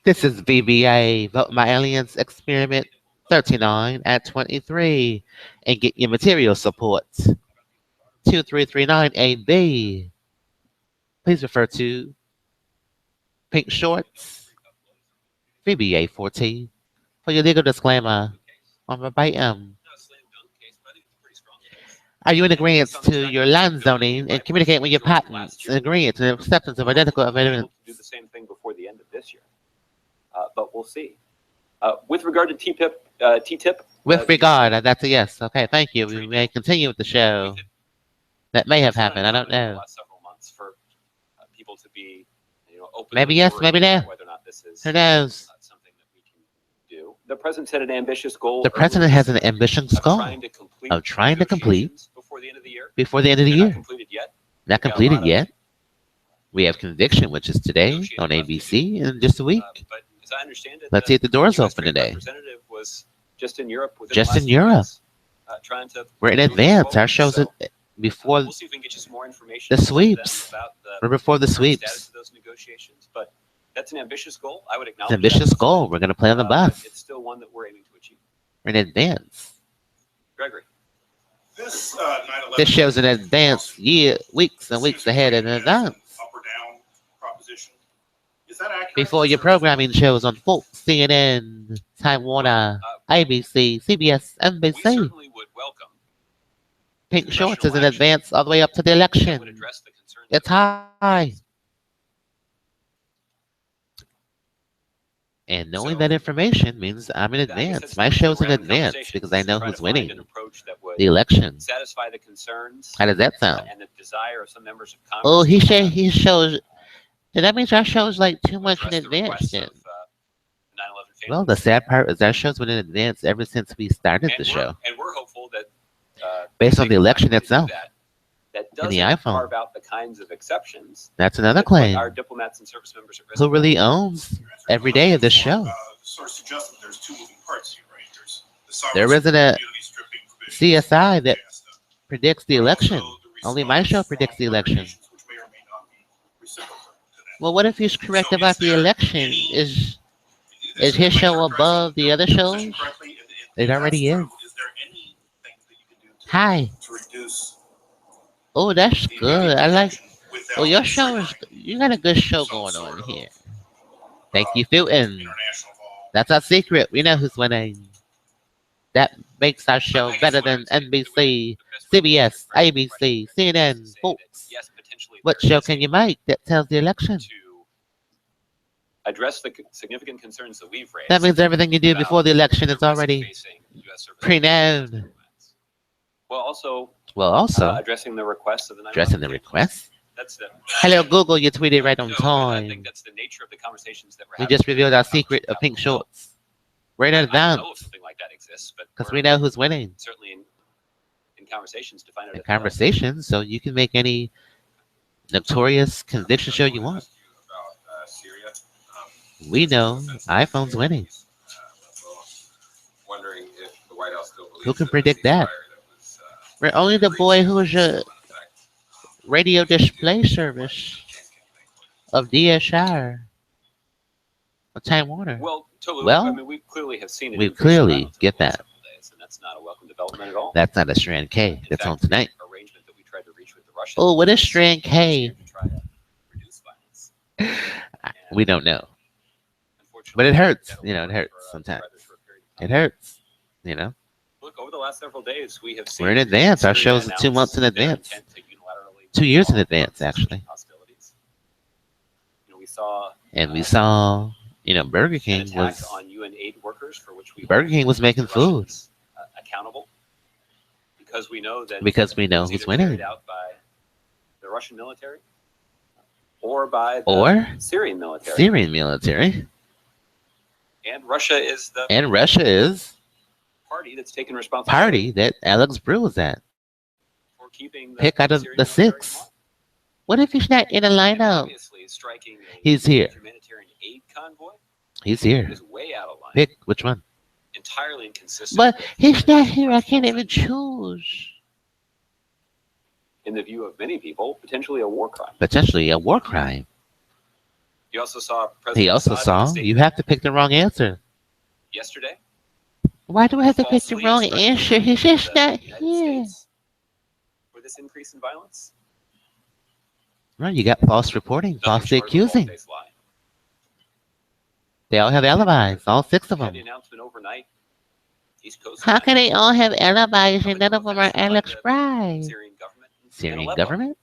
This is VBA, Vote My Aliens Experiment 39 at 23, and get your material support. 2339AB. Please refer to Pink Shorts, VBA 14, for your legal disclaimer on verbatim. Are you in agreement to your land zoning and communicate with your patents in agreement to the acceptance of identical evidence? Do the same thing before the end of this year, but we'll see. With regard to TTIP. With regard, that's a yes. Okay, thank you. We may continue with the show. That may have happened. I don't know. Several months for people to be, open. Maybe yes, maybe no. Whether or not this is who knows? Something that we can do. The president set an ambitious goal. The president has an ambitious goal of trying to complete before the end of the year. Before the end of the year. Not completed yet. Not completed yet. We have Conviction, which is today on ABC in just a week. But as I understand it, let's see if the doors open today. Representative was just in Europe. Just in Europe. Trying to. We're in advance. Our show's before we'll see if we can get you some more information the sweeps. We're before the sweeps. Status of those negotiations, but that's an ambitious goal. I would acknowledge. It's an ambitious goal. We're going to play on the bus. It's still one that we're aiming to achieve. We're in advance. Gregory. This shows in advance, weeks and weeks ahead in advance. Up or down proposition. Is that accurate? Before your programming shows on Fox, CNN, Time Warner, ABC, CBS, NBC. We certainly would welcome. Pink Shorts is in advance all the way up to the election. It's high. And knowing that information means I'm in advance. My show's in advance because I know who's winning the election. Satisfy the concerns. How does that sound? And the desire of some members of Congress. Oh, he shows. That means our show's like too much in advance then. Well, the sad part is our show's been in advance ever since we started the show. And we're hopeful that based on the election itself. That and the doesn't iPhone. carve out the kinds of exceptions. That's another claim. Our diplomats and service members at risk. Who really owns every day of this show? Source suggests that there's two moving parts here, right? There isn't a CSI that predicts the election. Only my show predicts the election. Well, what if he's correct about the election? Is his show above the other shows? It already is. Hi. Oh, that's good. I like. Oh, your show is. You got a good show going on here. Thank you, Fulton. That's our secret. We know who's winning. That makes our show better than NBC, CBS, ABC, CNN, Fox. What show can you make that tells the election? Address the significant concerns that we've raised. That means everything you do before the election is already pre-known. Well, also addressing the requests of the requests. That's the. Hello, Google. You tweeted right on time. I think that's the nature of the conversations that we're we having. just revealed our secret of Pink Shorts. We're in advance. I don't know if something like that exists, but because we know who's winning. Certainly in conversations to find out. In conversations, so you can make any notorious conviction show you want. We know iPhone's winning. Wondering if the White House still believes who can predict that? We're only the boy who was a radio display service of DSR of Time Warner. Well, I mean, we clearly have seen it. We clearly get that. Days, and that's not a welcome development at all. That's not a Strand K. That's on tonight. Arrangement that we tried to reach with the Russians. Oh, what is Strand K? We don't know. But it hurts. You know, it hurts sometimes. It hurts. You know. Look, over the last several days, we have seen. We're in advance. Our show's 2 months in advance. 2 years in advance, actually. You know, we saw, you know, Burger King was on UN aid workers for which we Burger King was making food accountable because we know who's winning. Out by the Russian military or by the Syrian military. And Russia is the party that's taken responsibility. That Alex Brew was at. For keeping pick out of the 6. What if he's not in a lineup? He's here. Humanitarian aid convoy. He's here. Is way out of line. Pick which one? Entirely inconsistent. But he's not here. I can't even choose. In the view of many people, potentially a war crime. You also saw President He also Assad make a saw statement you have to pick the wrong answer. yesterday. Why do I have to pick the falsely wrong instructing answer? He's just the not United here. States for this increase in violence. Right, you got false reporting, Nothing falsely short of a accusing. false-faced lie. They all have alibis, all 6 of We had the them. announcement overnight. East Coast. How can they all have alibis and coming none to of them are offensive by Alex the Bride? Syrian government. in Syrian Aleppo. government?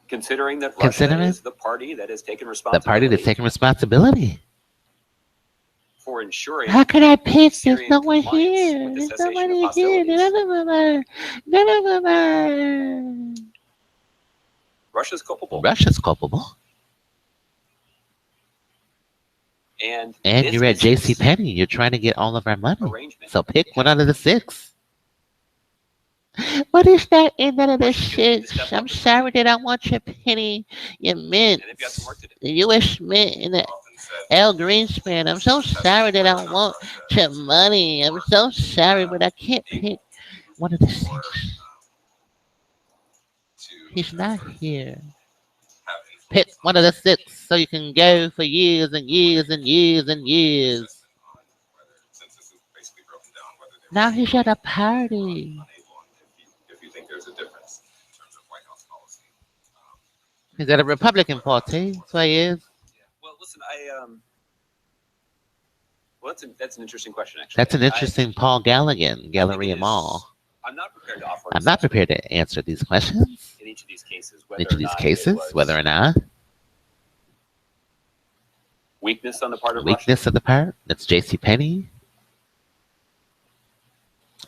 Considering that Considering Russia is the party that has taken the responsibility party that's taking responsibility. for ensuring How can I pick? There's Syrian no one compliance here. with the There's cessation of nobody here. hostilities. None of them are. None of them are. Russia's culpable. Russia's culpable. And And you're at this JCPenney. You're trying to get all of our money. arrangement. So pick one out of the 6. What is that in none of the Russia gets to 6? step I'm up. sorry that I want your penny, your mint, And they've got some work to do. the U.S. Mint, and the L Greenspan. I'm so sorry that I want your money. I'm so sorry, but I can't pick one of the 6. He's not here. Pick one of the 6 so you can go for years and years and years and years. Now he's at a party. If you think there's a difference in terms of White House policy. He's at a Republican party. That's why he is. Well, listen, well, that's an interesting question, actually. That's an interesting Paul Galligan, Galleria Mall. I'm not prepared to offer. I'm not prepared to answer these questions. In each of these cases, Whether or not weakness on the part of weakness Russia, of the part, that's JCPenney.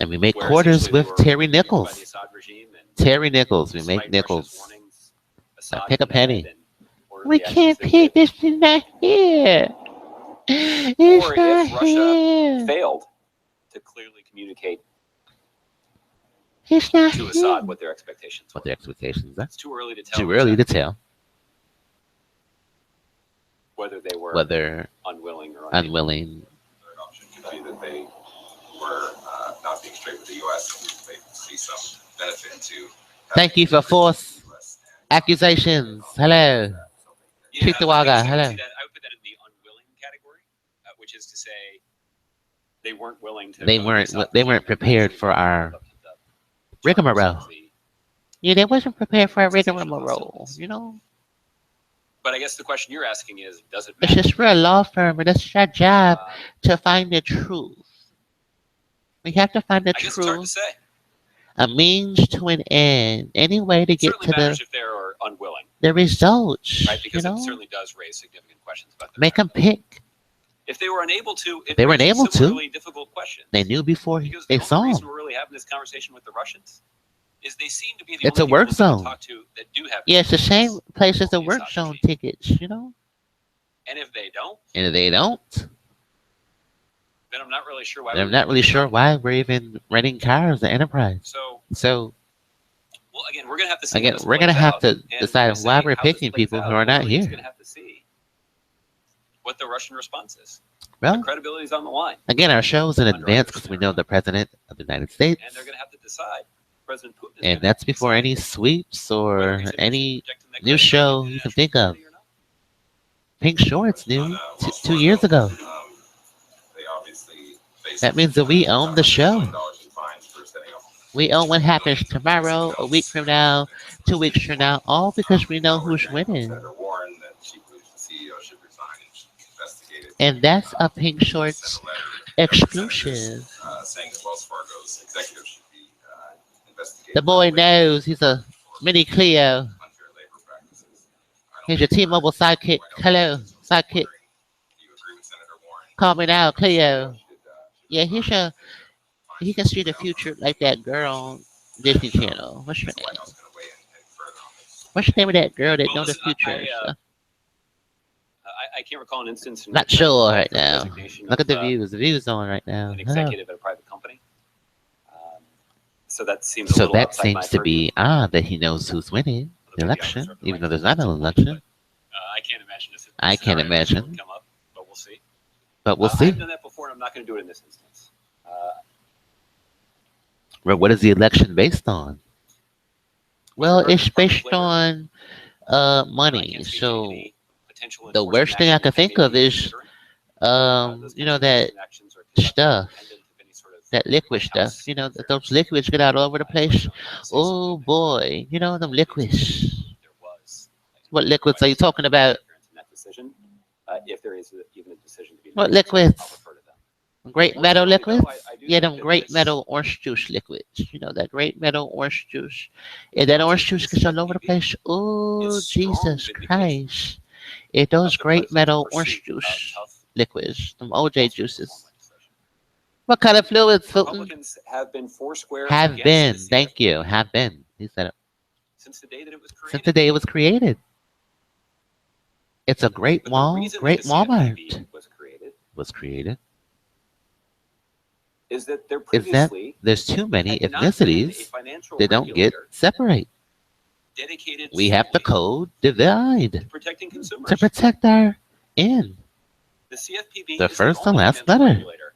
And we make where quarters essentially with they were Terry by the Nichols. Assad regime, and Terry Nichols. We despite make nickels. Russia's warnings, Now Assad pick a penny. demanded and We ordered the can't actions they pick. did. This is not here. It's Or not if Russia here. failed to clearly communicate It's not to here. Assad what their expectations were. What their expectations are. It's too early to tell. Too early to tell whether they were whether unwilling or unwilling. Third option could be that they were not being straight with the U.S. and they see some benefit to. Thank you for false accusations. Hello. Chitawaga, hello. I would put that in the unwilling category, which is to say they weren't willing to. They weren't prepared for our rigmarole. Yeah, they wasn't prepared for our rigmarole, you know? But I guess the question you're asking is, does it It's matter? just we're a law firm, and it's our job to find the truth. We have to find the I guess it's hard to truth, say. a means to an end, any way to It get certainly to matters if they're unwilling, the results, right? you Because it know? certainly does raise significant questions about them. Make them pick. If they were unable to, If they were raises unable some to, really difficult questions. They knew before Because they the saw only reason him. we're really having this conversation with the Russians is they seem to be the It's a only work people that we zone. talk to that do have. Yeah, it's the same place as the the work Assad zone regime. tickets, you know? And if they don't, And if they don't, then I'm not really sure why. then I'm not really sure why we're even renting cars at Enterprise. So, well, again, we're gonna have to see. Again, how this we're gonna plays have out. to And decide when I why say we're how this picking plays people out, who are not we're here. just gonna have to see what the Russian response is. Well, The credibility is on the line, again, our show is in Under advance our because we know the President of the United States. and they're gonna have to decide. President Putin. Is And gonna that's have to before decide any sweeps whether or he's interested in any protecting that new credibility show and you can national think of. security or not. Pink Shorts new 2 years ago. They obviously face That means that we own the show. $1 million in fines for setting up. We own what happens tomorrow, a week from now, 2 weeks from now, all because we know who's winning. Senator Warren that she believes the CEO should resign and should be investigated. And that's a Pink Shorts Sent a letter to exclusive. saying that Wells Fargo's executives should be investigated. The boy knows he's a mini Cleo. Unfair labor practices. Here's your T-Mobile sidekick. Hello, sidekick. Do you agree with Senator Warren? Call me now, Cleo. Yeah, he can see the future like that girl on Disney Channel. What's her The White name? House going to weigh in further on this? What's the name of that girl that Well, know the listen, future? I can't recall an instance. In Not which sure I right had the now. resignation Look at the of, views. The views on right now. An Hello. executive at a private company. So that seems. A So little that outside my seems to purview. be that he knows who's winning the election, even though there's not an election. I can't imagine this. I can't scenario imagine. would come up, but we'll see. But we'll see. I've done that before, and I'm not going to do it in this instance. Well, what is the election based on? Well, it's based on money. So the worst thing I can think of is you know, that stuff, that liquid stuff. You know, that those liquids get out all over the place. Oh boy, you know them liquids. What liquids are you talking about? If there is even a decision to be made. What So I'll liquids? refer to them. Great metal liquids? I do Yeah, think them that great this- metal orange juice liquids. You know, that great metal orange juice. If that orange juice gets all over the place, oh, Jesus Christ. If those great metal orange juice liquids, them OJ juices. What kind of fluids, Fulton? Republicans have been foursquare Have against been. the Thank you. CFPB Have been. He said it. since the day that it was created. Since the day it was created. It's a great But the mall, reason that great the Walmart CFPB was created is that there Is that previously there's too many had not been a ethnicities financial that don't get regulator separate. dedicated We have to solely code divide to protecting consumers. to protect our end. The CFPB The is first the and only last financial letter. regulator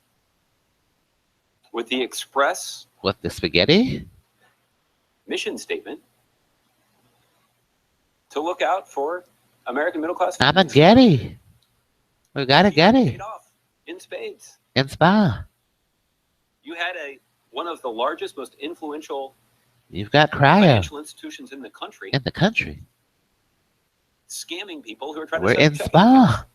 with the express What, the spaghetti? mission statement to look out for American middle class I'm a families. Getty. We got a You Getty. paid off in spades. In Spa. You had one of the largest, most influential You've got Cryo financial institutions in the country in the country. scamming people who are trying We're to set up in checking accounts. Spa.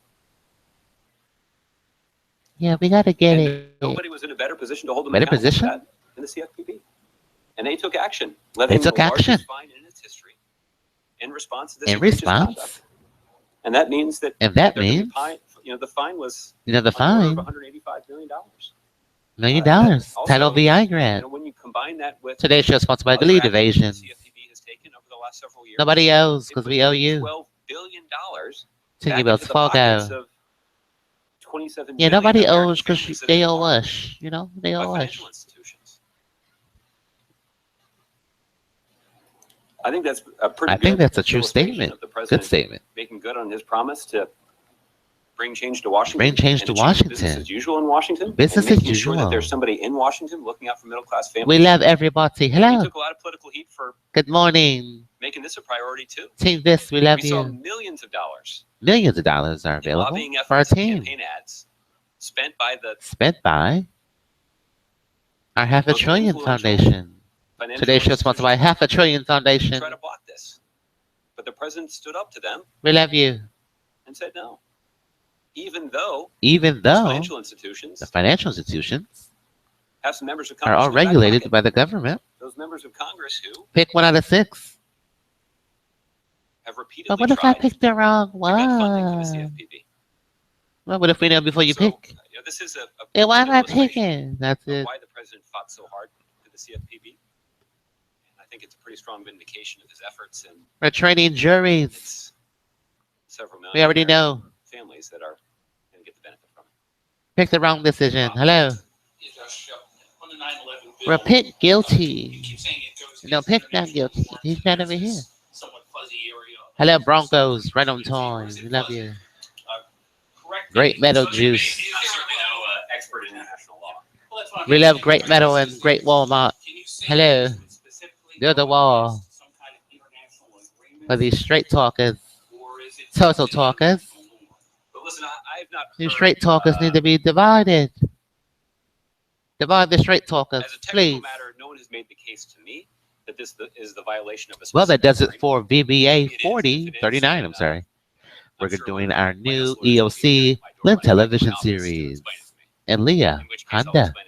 Yeah, we got to get And it. nobody was in a better position to hold them Better accountable position? for that than the CFPB. And they took action, levying took the largest action. fine in its history in response to this In egregious response. conduct. And that means that And that they're gonna be means, the fine was you know, the on the order fine, of $185 million. $1 million. Also, Title VI You grant. know, when you combine that with Today's show sponsored by other Delete actions Evasion. the CFPB has taken over the last several years, Nobody owes it because put we owe nearly you. $12 billion Tingy back Bells into the pockets Fogo. of 27 Yeah, million nobody American owes because families that they have been owe harmed us. You know, they by owe financial us. institutions. I think that's a pretty I think good that's a true illustration statement. of the Good president statement. making good on his promise to bring change to Washington. Bring change and to achieve Washington. Business as usual in Washington. Business and as making sure that usual. there's somebody in Washington looking out for middle class families. We love everybody. He Hello. took a lot of political heat for Good morning. making this a priority too. Team This, we love We saw you. millions of dollars Millions of dollars are in available lobbying for our efforts and team. campaign ads spent by the Spent by our Half a most Trillion influential Foundation. financial Today's show sponsored by institutions Half a Trillion to Foundation. try to block this. But the president stood up to them We love you. and said no. Even though Even those though financial institutions the financial institutions have some members of are Congress all in their back regulated pocket. by the government. Those members of Congress who Pick one out of 6. have repeatedly But what if I tried picked the wrong to cut funding for the one? CFPB. Well, what if we know before you So, pick? you know, this is a Hey, why am I illustration picking? That's of it. why the president fought so hard for the CFPB. And I think it's a pretty strong vindication of his efforts, and We're training juries. it's several million We already American know. families that are going to get the benefit from it. Pick the wrong decision. Hello. Repent guilty. No, pick not guilty. He's not over here. Hello, Broncos. Right on time. We love you. Great metal juice. I'm certainly no expert in international law. We love great metal and great Walmart. Hello. They're the wall for these straight talkers. Total talkers. But listen, I have not These heard, straight talkers need to be divided. Divide the straight talkers, as a technical please. matter, no one has made the case to me that this is the violation of a Well, that specific does it agreement. for Maybe it is. If it is, 4039, I'm then, sorry. We're I'm sure doing my our listeners new will be EOC at my door Lynn running back to my television office to series. explain it to me. And Leah, In which case I'll Honda. explain